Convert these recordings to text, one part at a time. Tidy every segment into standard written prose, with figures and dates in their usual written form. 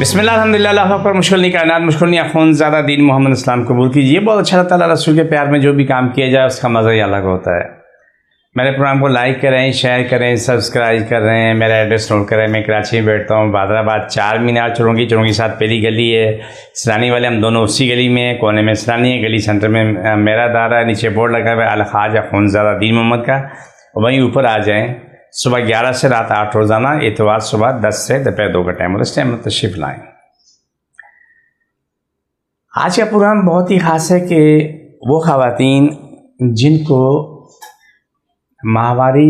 بسم اللہ الحمدللہ اللہ اکبر مشکل نہیں کائنات مشکل نہیں اخون زیادہ دین محمد اسلام قبول کیجیے. بہت اچھا لگتا ہے اللہ رسول کے پیار میں جو بھی کام کیا جائے اس کا مزہ ہی الگ ہوتا ہے. میرے پروگرام کو لائک کریں, شیئر کریں, سبسکرائب کریں. میرا ایڈریس نوٹ کریں. میں کراچی میں بیٹھتا ہوں, بادر آباد 4 مینار چرونگی ساتھ پہلی گلی ہے. سرانی والے ہم دونوں اسی گلی میں ہیں, کونے میں سرانی ہے, گلی سینٹر میں میرا دارا ہے. نیچے بورڈ لگا ہوا ہے الحاج اخون زیادہ دین محمد کا, وہیں اوپر آ جائیں. صبح 11 سے رات 8 روزانہ, اتوار صبح 10 سے دوپہر 2 کا ٹائم اور اس ٹائم میں تشریف لائیں. آج کا پروگرام بہت ہی خاص ہے کہ وہ خواتین جن کو ماہواری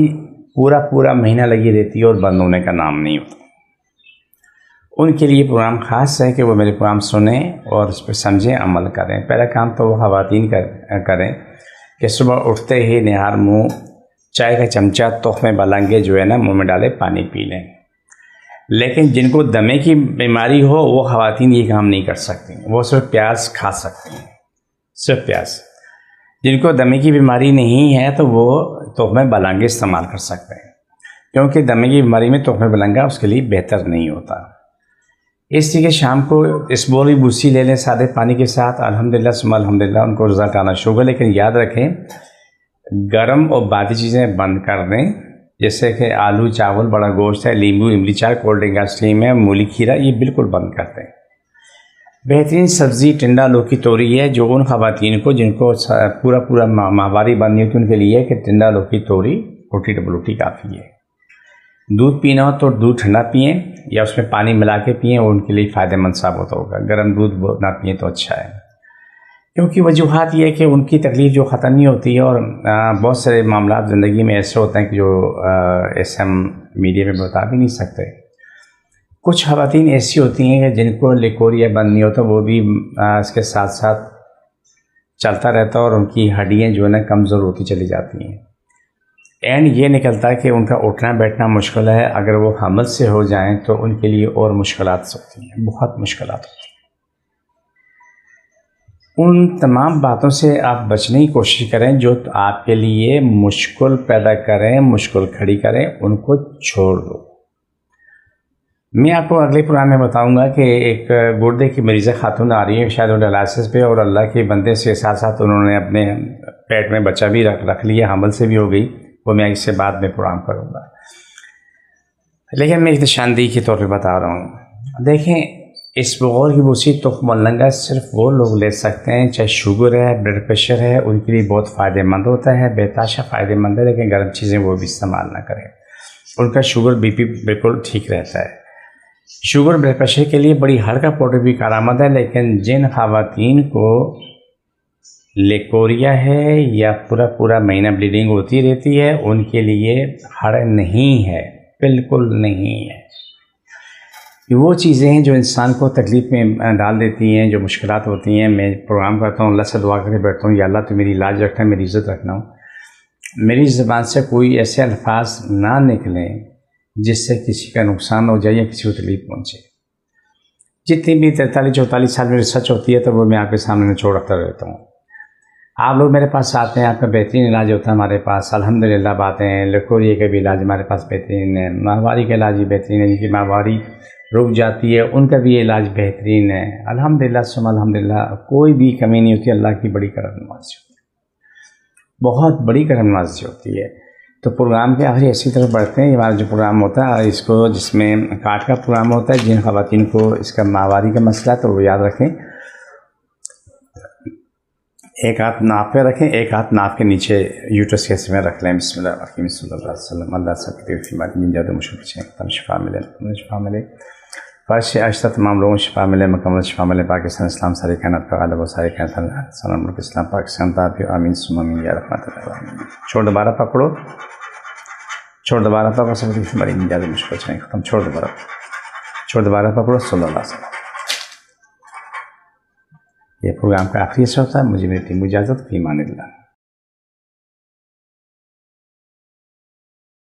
پورا مہینہ لگی رہتی ہے اور بند ہونے کا نام نہیں ہوتا, ان کے لیے پروگرام خاص ہے کہ وہ میرے پروگرام سنیں اور اس پہ سمجھیں, عمل کریں. پہلا کام تو وہ خواتین کریں کہ صبح اٹھتے ہی نہار منہ چائے کا چمچہ تخمِ بلنگے جو ہے نا منہ میں ڈالے پانی پی لیں. لیکن جن کو دمے کی بیماری ہو وہ خواتین یہ کام نہیں کر سکتی, وہ صرف پیاز کھا سکتی ہیں, صرف پیاز. جن کو دمے کی بیماری نہیں ہے تو وہ تخمِ بلنگے استعمال کر سکتے ہیں, کیونکہ دمے کی بیماری میں تخمِ بلنگا اس کے لیے بہتر نہیں ہوتا. اس لیے کہ شام کو اس بولی بوسی لے لیں سادے پانی کے ساتھ, الحمدللہ ثم الحمدللہ, ان کو رزق آنا شروع. لیکن یاد رکھیں گرم اور باقی چیزیں بند کر دیں, جیسے کہ آلو چاول بڑا گوشت ہے, لیمبو املی چائے, کولڈ ڈرنک آئس کریم ہے, مولی کھیرا, یہ بالکل بند کر دیں. بہترین سبزی ٹنڈا لوکی توری ہے, جو ان خواتین کو جن کو پورا ماہواری بند نہیں ہوتی ان کے لیے کہ ٹنڈا لوکی توری روٹی ڈبل روٹی کافی ہے. دودھ پینا ہو تو دودھ ٹھنڈا پئیں یا اس میں پانی ملا کے پئیں, وہ ان کے لیے فائدہ مند ثابت ہوگا. گرم دودھ نہ پئیں تو اچھا ہے, کیونکہ وجوہات یہ ہے کہ ان کی تکلیف جو ختم نہیں ہوتی ہے, اور بہت سارے معاملات زندگی میں ایسے ہوتے ہیں کہ جو ایسے ہم میڈیا میں بتا بھی نہیں سکتے. کچھ خواتین ایسی ہوتی ہیں کہ جن کو لیکوریا بند نہیں ہوتا, وہ بھی اس کے ساتھ ساتھ چلتا رہتا ہے اور ان کی ہڈیاں جو ہے نا کمزور ہوتی چلی جاتی ہیں. اینڈ یہ نکلتا ہے کہ ان کا اٹھنا بیٹھنا مشکل ہے. اگر وہ حمل سے ہو جائیں تو ان کے لیے اور مشکلات ہوتی ہیں, بہت مشکلات ہوتی ہیں. ان تمام باتوں سے آپ بچنے کی کوشش کریں جو آپ کے لیے مشکل پیدا کریں, مشکل کھڑی کریں, ان کو چھوڑ دو. میں آپ کو اگلے پروگرام میں بتاؤں گا کہ ایک گردے کی مریضہ خاتون آ رہی ہے, شاید وہ ڈائلائسس پہ, اور اللہ کے بندے سے ساتھ ساتھ انہوں نے اپنے پیٹ میں بچہ بھی رکھ لیا, حمل سے بھی ہو گئی. وہ میں اس سے بعد میں پروگرام کروں گا, لیکن میں ایک نشاندہی کے طور پہ بتا رہا ہوں. دیکھیں اس بغور کی بوسی تخم بلنگا صرف وہ لوگ لے سکتے ہیں چاہے شوگر ہے, بلڈ پریشر ہے, ان کے لیے بہت فائدہ مند ہوتا ہے, بےتاشا فائدہ مند ہے. لیکن گرم چیزیں وہ بھی استعمال نہ کریں, ان کا شوگر بی پی بالکل ٹھیک رہتا ہے. شوگر بلڈ پریشر کے لیے بڑی ہلکا پاؤڈر بھی کارآمد ہے. لیکن جن خواتین کو لیکوریا ہے یا پورا مہینہ بلیڈنگ ہوتی رہتی ہے, ان کے لیے ہڑ نہیں ہے, بالکل نہیں ہے. وہ چیزیں ہیں جو انسان کو تکلیف میں ڈال دیتی ہیں, جو مشکلات ہوتی ہیں. میں پروگرام کرتا ہوں, اللہ سے دعا کر کے بیٹھتا ہوں, یا اللہ تو میری علاج رکھنا, میری عزت رکھنا ہوں. میری زبان سے کوئی ایسے الفاظ نہ نکلیں جس سے کسی کا نقصان ہو جائے یا کسی کو تکلیف پہنچے. جتنی بھی 43-44 سال میں ریسرچ ہوتی ہے تو وہ میں آپ کے سامنے نچوڑ رکھتا رہتا ہوں. آپ لوگ میرے پاس آتے ہیں, آپ کا بہترین علاج ہوتا ہے ہمارے پاس, الحمدللہ باتیں ہیں. لیکوریا کا بھی علاج ہمارے پاس بہترین ہے, ماہواری کا علاج بھی بہترین ہے. جن کی ماہواری رک جاتی ہے ان کا بھی علاج بہترین ہے, الحمدللہ ثم الحمدللہ. کوئی بھی کمی نہیں ہوتی, اللہ کی بڑی کرم نوازی ہوتی ہے, بہت بڑی کرم نوازی ہوتی ہے. تو پروگرام کے آخری اسی طرف بڑھتے ہیں. ہمارا جو پروگرام ہوتا ہے اس کو, جس میں کاٹ کا پروگرام ہوتا ہے, جن خواتین کو اس کا ماہواری کا مسئلہ ہے تو وہ یاد رکھیں, ایک ہاتھ ناف پہ رکھیں, ایک ہاتھ ناف کے نیچے یوٹرس کے حصے میں رکھ لیں. بسم اللہ الرحمن الرحیم, صلی اللہ علیہ وسلم. اللہ سب کی بیماری جن جادو مشکل سے شفا ملے, فرش اشتہ تمام لوگوں کو شفا ملے, مکمل شفا ملے. پاکستان اسلام ساری کائنات کا غالب و ساری کائنات سلام ملک اسلام پاکستان تا بھی آمین ثم آمین یا رحمت اللہ. چھوڑ دوبارہ پکڑو, سب کی بیماری جن جادو مشکل سے ختم. چھوڑ دوبارہ پکڑو. صلی اللہ علیہ وسلم. یہ پروگرام کا آخری حصہ ہوتا ہے. مجھے میری ٹیم کو اجازت, فی امان اللہ.